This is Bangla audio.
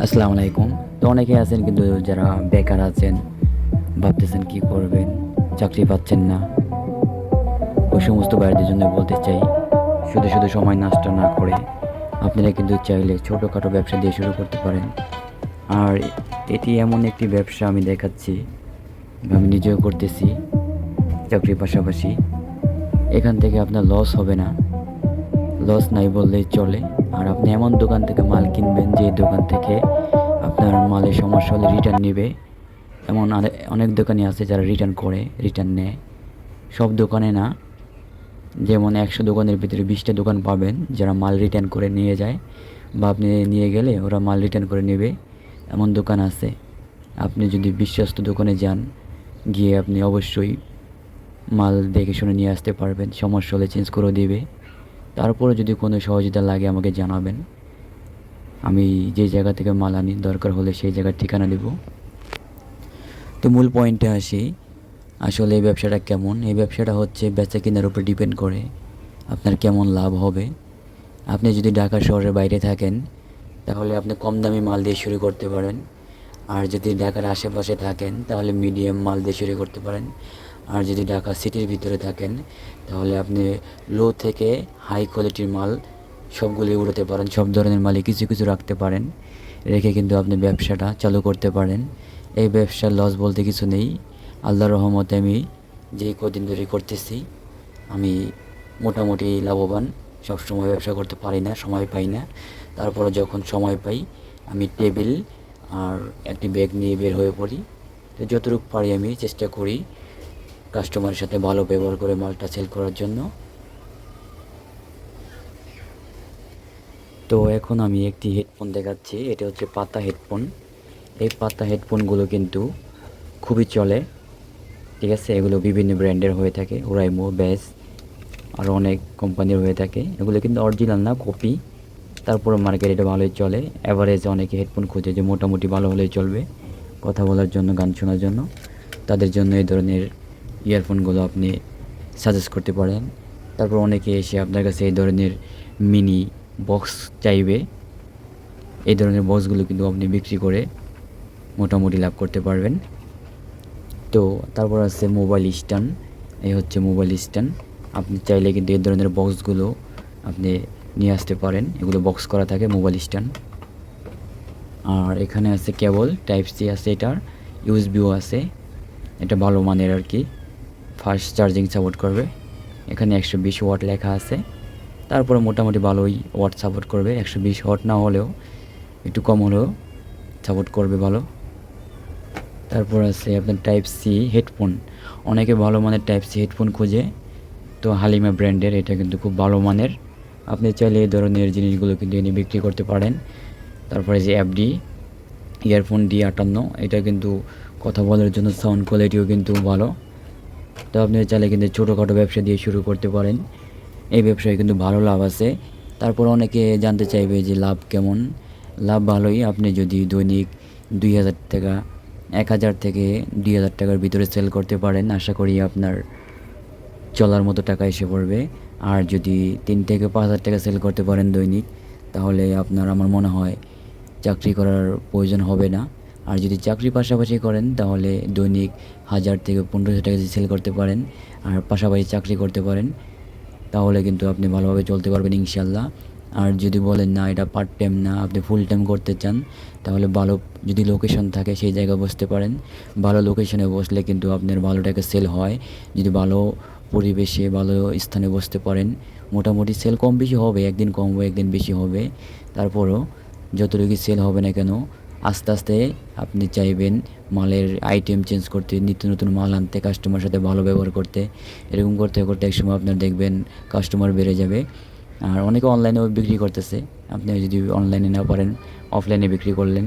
আসসালামু আলাইকুম। তো অনেকে আছেন কিন্তু যারা বেকার আছেন, ভাবতেছেন কি করবেন, চাকরি পাচ্ছেন না। ওই সমস্ত ভাইয়াদের জন্য বলতে চাই, শুধু সময় নষ্ট না করে আপনারা কিন্তু চাইলে ছোটোখাটো ব্যবসা দিয়ে শুরু করতে পারেন। আর এটি এমন একটি ব্যবসা আমি দেখাচ্ছি, আমি নিজেও করতেছি চাকরির পাশাপাশি। এখান থেকে আপনার লস হবে না, লস নাই বললেই চলে। আর আপনি এমন দোকান থেকে মাল কিনবেন যে দোকান থেকে আপনার মালের সমস্যা হলে রিটার্ন নেবে। এমন অনেক দোকানই আছে যারা রিটার্ন করে, রিটার্ন নেয়। সব দোকানে না, যেমন 100 দোকানের ভিতরে 20টা দোকান পাবেন যারা মাল রিটার্ন করে নিয়ে যায়, বা আপনি নিয়ে গেলে ওরা মাল রিটার্ন করে নেবে, এমন দোকান আছে। আপনি যদি বিশ্বস্ত দোকানে যান, গিয়ে আপনি অবশ্যই মাল দেখে শুনে নিয়ে আসতে পারবেন, সমস্যা হলে চেঞ্জ করে দিবে। তারপরে যদি কোনো সহযোগিতা লাগে আমাকে জানাবেন, আমি যে জায়গা থেকে মাল আনি দরকার হলে সেই জায়গার ঠিকানা দেব। তো মূল পয়েন্টে আসি, আসলে এই ব্যবসাটা কেমন। এই ব্যবসাটা হচ্ছে বেচা কেনার উপর ডিপেন্ড করে আপনার কেমন লাভ হবে। আপনি যদি ঢাকা শহরের বাইরে থাকেন তাহলে আপনি কম দামি মাল দিয়ে শুরু করতে পারেন। আর যদি ঢাকার আশেপাশে থাকেন তাহলে মিডিয়াম মাল দিয়ে শুরু করতে পারেন। আর যদি ঢাকা সিটির ভিতরে থাকেন তাহলে আপনি লো থেকে হাই কোয়ালিটির মাল সবগুলি উঠাতে পারেন, সব ধরনের মালই কিছু কিছু রাখতে পারেন, রেখে কিন্তু আপনি ব্যবসাটা চালু করতে পারেন। এই ব্যবসার লস বলতে কিছু নেই। আল্লাহর রহমতে আমি যেই কদিন ধরে করতেছি, আমি মোটামুটি লাভবান। সবসময় ব্যবসা করতে পারি না, সময় পাই না। তারপরে যখন সময় পাই আমি টেবিল আর একটি ব্যাগ নিয়ে বের হয়ে পড়ি। তো যতটুকু পারি আমি চেষ্টা করি কাস্টমারের সাথে ভালো ব্যবহার করে মালটা সেল করার জন্য। তো এখন আমি একটি হেডফোন দেখাচ্ছি, এটা হচ্ছে পাতা হেডফোন। এই পাতা হেডফোনগুলো কিন্তু খুবই চলে, ঠিক আছে। এগুলো বিভিন্ন ব্র্যান্ডের হয়ে থাকে, ওরাইমো, বেস, আরও অনেক কোম্পানির হয়ে থাকে। এগুলো কিন্তু অরিজিনাল না, কপি। তারপরে মার্কেটে এটা ভালোই চলে। অ্যাভারেজ অনেকে হেডফোন খুঁজে যে মোটামুটি ভালো হলেই চলবে কথা বলার জন্য, গান শোনার জন্য। তাদের জন্য এই ধরনের ইয়ারফোনগুলো আপনি সাজেস্ট করতে পারেন। তারপর অনেকে এসে আপনার কাছে এই ধরনের মিনি বক্স চাইবে। এই ধরনের বক্সগুলো কিন্তু আপনি বিক্রি করে মোটামুটি লাভ করতে পারবেন। তো তারপর আছে মোবাইল স্ট্যান্ড। এই হচ্ছে মোবাইল স্ট্যান্ড। আপনি চাইলে কিন্তু এই ধরনের বক্সগুলো আপনি নিয়ে আসতে পারেন, এগুলো বক্স করা থাকে মোবাইল স্ট্যান্ড। আর এখানে আছে কেবল টাইপ সি আছে, এটার ইউএসবিও আছে। এটা ভালো মানের আর কি, ফাস্ট চার্জিং সাপোর্ট করবে। এখানে 120 ওয়াট লেখা আছে। তারপরে মোটামুটি ভালোই ওয়াট সাপোর্ট করবে, 120 ওয়াট না হলেও একটু কম হলেও সাপোর্ট করবে ভালো। তারপর আছে আপনার টাইপ সি হেডফোন। অনেকে ভালো মানের টাইপ সি হেডফোন খুঁজে, তো হালিমা ব্র্যান্ডের এটা কিন্তু খুব ভালো মানের। আপনি চাইলে এই ধরনের জিনিসগুলো কিন্তু এনে বিক্রি করতে পারেন। তারপরে যে এফডি ইয়ারফোন D58, এটা কিন্তু কথা বলার জন্য সাউন্ড কোয়ালিটিও কিন্তু ভালো। তো আপনি চাইলে কিন্তু ছোটোখাটো ব্যবসা দিয়ে শুরু করতে পারেন, এই ব্যবসায় কিন্তু ভালো লাভ আছে। তারপর অনেকে জানতে চাইবে যে লাভ কেমন। লাভ ভালোই। আপনি যদি দৈনিক 2000 টাকা, 1000 থেকে 2000 টাকার ভিতরে সেল করতে পারেন, আশা করি আপনার চলার মতো টাকা এসে পড়বে। আর যদি 3 থেকে 5000 টাকা সেল করতে পারেন দৈনিক, তাহলে আপনার আমার মনে হয় চাকরি করার প্রয়োজন হবে না। আর যদি চাকরি পাশাপাশি করেন তাহলে দৈনিক 1000 থেকে 1500 টাকা যদি সেল করতে পারেন আর পাশাপাশি চাকরি করতে পারেন, তাহলে কিন্তু আপনি ভালোভাবে চলতে পারবেন ইনশাল্লাহ। আর যদি বলেন না এটা পার্ট টাইম না, আপনি ফুল টাইম করতে চান, তাহলে ভালো যদি লোকেশন থাকে সেই জায়গায় বসতে পারেন। ভালো লোকেশনে বসলে কিন্তু আপনার ভালো টাকা সেল হয়। যদি ভালো পরিবেশে ভালো স্থানে বসতে পারেন, মোটামুটি সেল কম বেশি হবে, একদিন কম হবে একদিন বেশি হবে। তারপরও যতটুকু সেল হবে না কেন, আস্তে আস্তে আপনি চাইবেন মালের আইটেম চেঞ্জ করতে, নিত্য নতুন মাল আনতে, কাস্টমার সাথে ভালো ব্যবহার করতে। এরকম করতে করতে একসময় আপনার দেখবেন কাস্টমার বেড়ে যাবে। আর অনেকে অনলাইনেও বিক্রি করতেছে, আপনি যদি অনলাইনে না পারেন অফলাইনে বিক্রি করলেন।